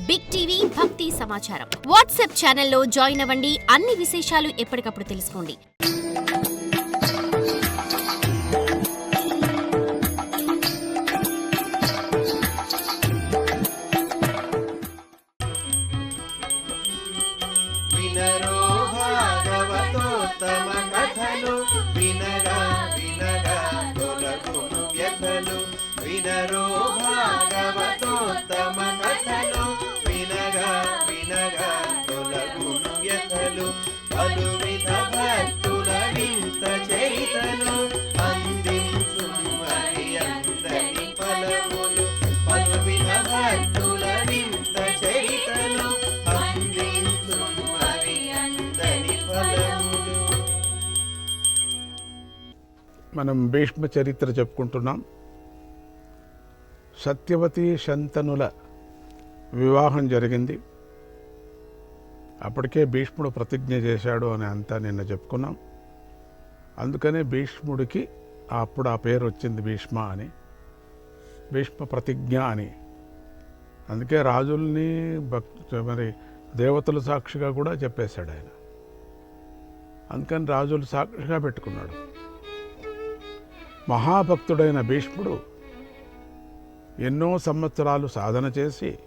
Big TV భక్తి సమాచారం WhatsApp ఛానల్లో జాయిన్ అవ్వండి. అన్ని విశేషాలు ఎప్పటికప్పుడు తెలుసుకోండి. వినరో భాగవతోత్తమ కథలు వినగా వినగా తొలగును వ్యథలు. వినరో భాగవతోత్తమ కథలు వినగా వినగా తొలగును వ్యథలు. పలు విధ భక్తుల వింత చరితలు అందించు మరి అందని ఫలములు. పలు విధ భక్తుల వింత చరితలు అందించు మరి అందని ఫలములు. మనం భీష్మ చరిత్ర చెప్పుకుంటున్నాం. సత్యవతి శంతనుల వివాహం జరిగింది. అప్పటికే భీష్ముడు ప్రతిజ్ఞ చేశాడు అని అంతా నిన్న చెప్పుకున్నాం. అందుకనే భీష్ముడికి అప్పుడు ఆ పేరు వచ్చింది భీష్మ అని, భీష్మ ప్రతిజ్ఞ అని. అందుకే రాజుల్ని మరి దేవతలు సాక్షిగా కూడా చెప్పేశాడు ఆయన. అందుకని రాజులు సాక్షిగా పెట్టుకున్నాడు. మహాభక్తుడైన భీష్ముడు ఎన్నో సంవత్సరాలు సాధన చేసి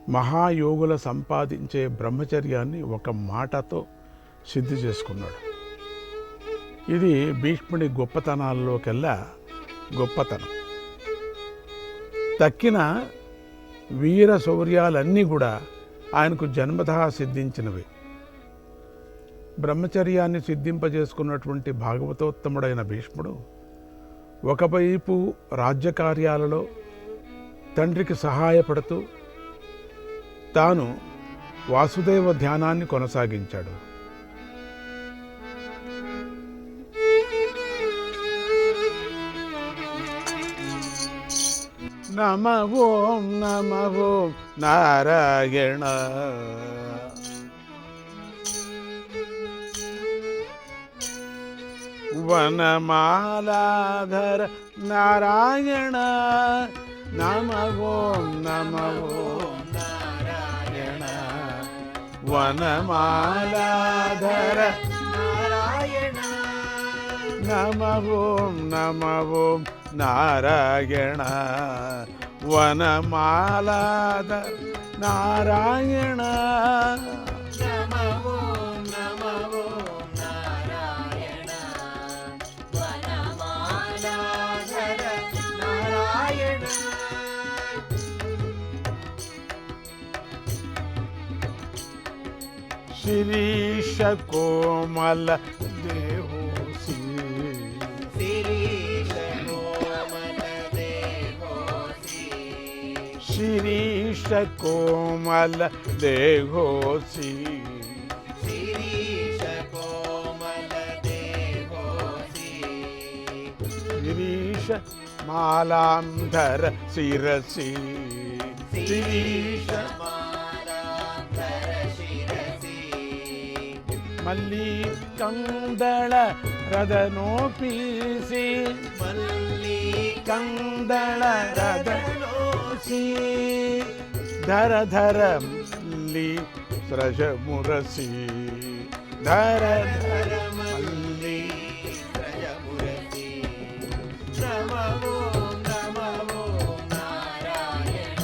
మహాయోగుల సంపాదించే బ్రహ్మచర్యాన్ని ఒక మాటతో సిద్ధి చేసుకున్నాడు. ఇది భీష్ముడి గొప్పతనాల్లోకెల్లా గొప్పతనం. తక్కిన వీర శౌర్యాలన్నీ కూడా ఆయనకు జన్మతః సిద్ధించినవి. బ్రహ్మచర్యాన్ని సిద్ధింపజేసుకున్నటువంటి భాగవతోత్తముడైన భీష్ముడు ఒకవైపు రాజ్యకార్యాలలో తండ్రికి సహాయపడుతూ తాను వాసుదేవ ధ్యానాన్ని కొనసాగించాడు. నమః ఓం నమః ఓం నారాయణ. వనమాలాధర నారాయణ నమః ఓం నమః ఓం నారాయణ. వనమాలాధర నారాయణ నమః ఓం నమః ఓం నారాయణ. వనమాలాధర నారాయణ నమో నమో నారాయణ. వనమాలాధర నారాయణ. శిరీష కోమల దేవోసి. శిరీష కోమల దేహోసి. శిరీష కోమల దేహోసి. శిరీష కోమల దేహోసి. శిరీష మాలాంధర శిరసి. శిరీష మాలాంధర శిరసి. మల్లి కందళ రదనోపీసి. మల్లి కందళ రదనోసి. ధర ధర మల్లి స్రజ మురసి. ధర ధర మల్లి ప్రజమురసి. నమో నమో నారాయణ.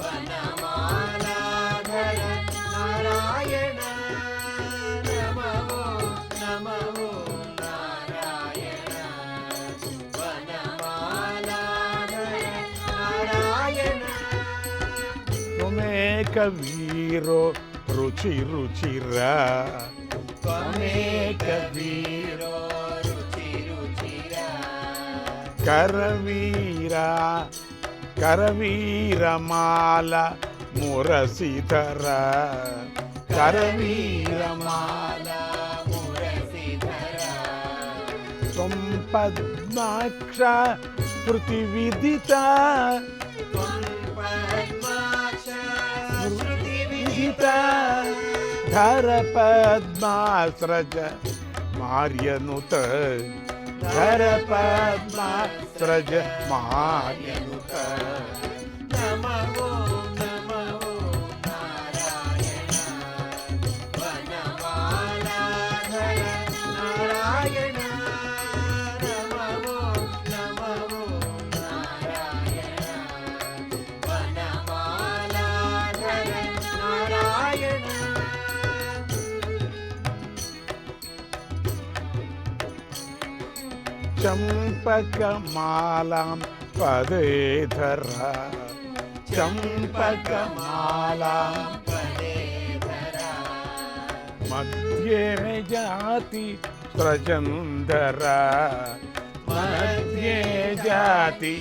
వనమాలాధర నారాయణ. నమో నమో నారాయణ. వనమాలాధర నారాయణ. త్వమేక వీరో రుచి రుచిరా. త్వమేక వీరో రుచి రుచిరా. కరవీరా కరవీరమాల మురసిధర. కరవీరమాల మురసిధర. త్వం పద్మాక్ష స్మృతివిదిత. త్వం పద్మాక్ష శృతి విదిత. ధర పద్మాస్రజ మార్యనుత. ధర పద్మాస్రజ మార్యనుత. నమో నమో చంపకమాలాం పదే ధర చంపకమాలాం మధ్యే జాతి స్రజంధర మధ్యే జాతి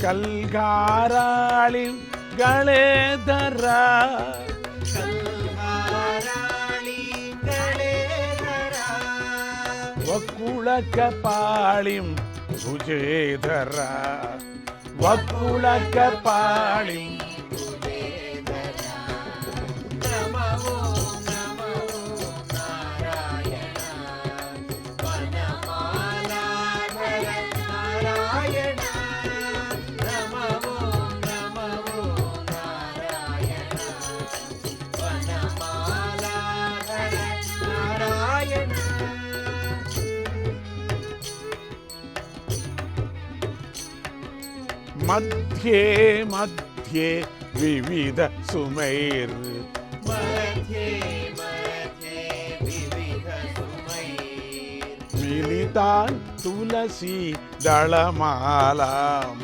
ಕಲ್ಗಾರಾಳಿ ಗಳೆದರ ವಕ್ಕುಳ ಕಪಾಳಿಂ ಭುಜೇಧರ ವಕ್ಕುಳ ಕಪಾಳಿಂ ಮಧ್ಯೆ ಮಧ್ಯೆ ವಿವಿಧ ಸುಮೈರ್ ಮಿಲಿತಾನ್ ತುಳಸಿ ದಳಮಾಲಾಂ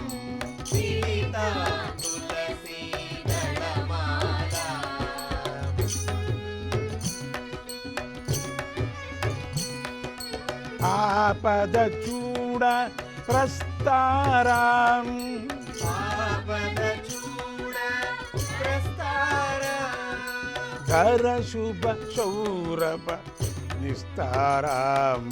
ಆಪದ ಚೂಡ ಪ್ರಸ್ತಾರಾಂ ಧರ ಶುಭ ಸೌರಭ ನಿಸ್ತಾರಾಂ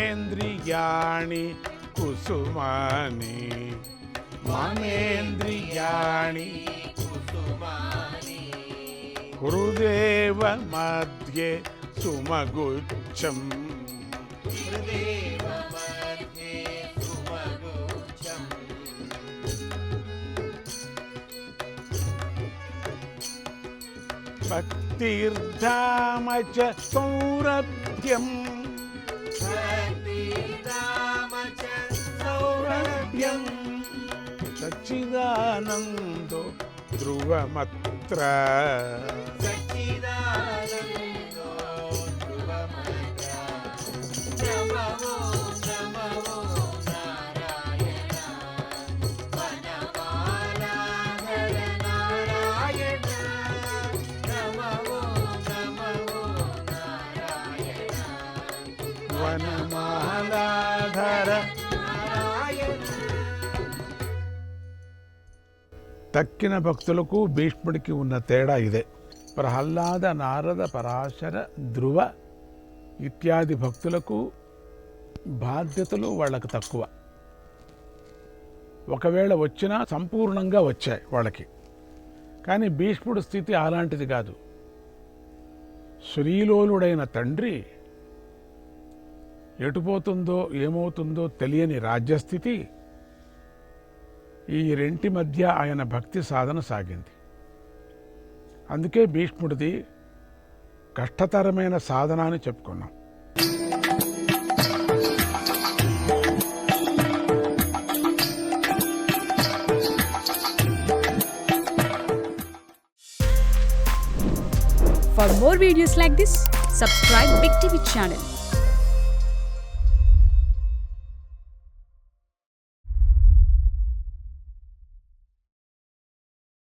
ಮಮೇಂದ್ರಿಯಾಣಿ ಕುಸುಮಾನಿ ಮಮೇಂದ್ರಿಯಾಣಿ ಹೃದೇವ ಮಧ್ಯೆ ಸುಮಗುಚ್ಛಂ ಭಕ್ತಿರ್ಧಾಮ ಚ ಸೌರಭ್ಯಂ ಸಚ್ಚಿದಾನಂದೋ ಧ್ರುವಮತ್ರ వనమాలాధర తక్కిన భక్తులకు భీష్ముడికి ఉన్న తేడా ఇదే. ప్రహ్లాద, నారద, పరాశర, ధ్రువ ఇత్యాది భక్తులకు బాధ్యతలు వాళ్ళకి తక్కువ. ఒకవేళ వచ్చినా సంపూర్ణంగా వచ్చాయి వాళ్ళకి. కానీ భీష్ముడి స్థితి అలాంటిది కాదు. శ్రీలోలుడైన తండ్రి ఎటుపోతుందో ఏమవుతుందో తెలియని రాజ్యస్థితి, ఈ రెంటి మధ్య ఆయన భక్తి సాధన సాగింది. అందుకే భీష్ముడిది కష్టతరమైన సాధన అని చెప్పుకున్నాం. For more videos like this, subscribe Big TV channel.